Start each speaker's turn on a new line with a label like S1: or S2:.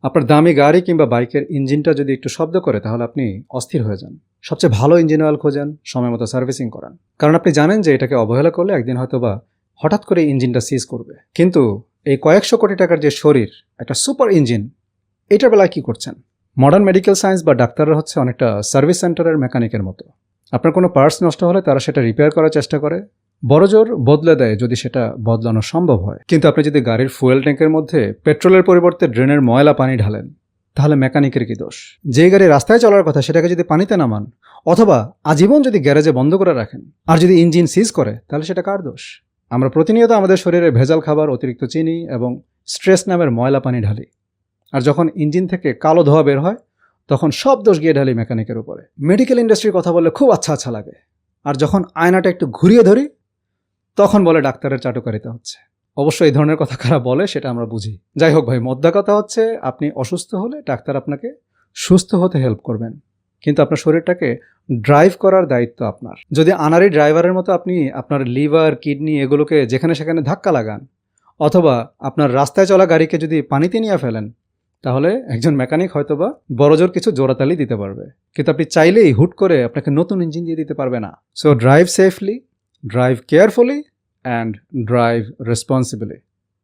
S1: আপনার দামি গাড়ি কিংবা বাইকের ইঞ্জিনটা যদি একটু শব্দ করে তাহলে আপনি অস্থির হয়ে যান। সবচেয়ে ভালো ইঞ্জিন অয়েল খোঁজেন, সময় মতো সার্ভিসিং করান, কারণ আপনি জানেন যে এটাকে অবহেলা করলে একদিন হয়তোবা হঠাৎ করে ইঞ্জিনটা সিজ করবে। কিন্তু এই কয়েকশো কোটি টাকার যে শরীর, একটা সুপার ইঞ্জিন, এটার বেলায় কী করছেন? মডার্ন মেডিকেল সায়েন্স বা ডাক্তাররা হচ্ছে অনেকটা সার্ভিস সেন্টারের মেকানিকের মতো। আপনার কোনো পার্টস নষ্ট হলে তারা সেটা রিপেয়ার করার চেষ্টা করে, বড়জোর বদলে দেয় যদি সেটা বদলানো সম্ভব হয়। কিন্তু আপনি যদি গাড়ির ফুয়েল ট্যাঙ্কের মধ্যে পেট্রোলের পরিবর্তে ড্রেনের ময়লা পানি ঢালেন, তাহলে মেকানিকের কি দোষ? যে গাড়ি রাস্তায় চলার কথা সেটাকে যদি পানিতে নামান, অথবা আজীবন যদি গ্যারেজে বন্ধ করে রাখেন, আর যদি ইঞ্জিন সিজ করে, তাহলে সেটা কার দোষ? আমরা প্রতিনিয়ত আমাদের শরীরে ভেজাল খাবার, অতিরিক্ত চিনি এবং স্ট্রেস নামের ময়লা পানি ঢালি, আর যখন ইঞ্জিন থেকে কালো ধোঁয়া বের হয় তখন সব দোষ গিয়ে ঢালি মেকানিকের উপরে। মেডিকেল ইন্ডাস্ট্রির কথা বললে খুব আচ্ছা লাগে, আর যখন আয়নাটা একটু ঘুরিয়ে ধরি তখন বলে ডাক্তারের চাটুকারিতা হচ্ছে। অবশ্য এই ধরনের কথা কারা বলে সেটা আমরা বুঝি। যাই হোক ভাই, মোদ্দা কথা হচ্ছে আপনি অসুস্থ হলে ডাক্তার আপনাকে সুস্থ হতে হেল্প করবেন, কিন্তু আপনার শরীরটাকে ড্রাইভ করার দায়িত্ব আপনার। যদি আনারি ড্রাইভারের মতো আপনি আপনার লিভার, কিডনি এগুলোকে যেখানে সেখানে ধাক্কা লাগান, অথবা আপনার রাস্তায় চলা গাড়িকে যদি পানিতে নিয়ে ফেলেন, তাহলে একজন মেকানিক হয়তোবা বড়জোর কিছু জোড়াতালি দিতে পারবে, কিন্তু আপনি চাইলেই হুট করে আপনাকে নতুন ইঞ্জিন দিয়ে দিতে পারবে না। So drive safely, drive carefully, and drive responsibly.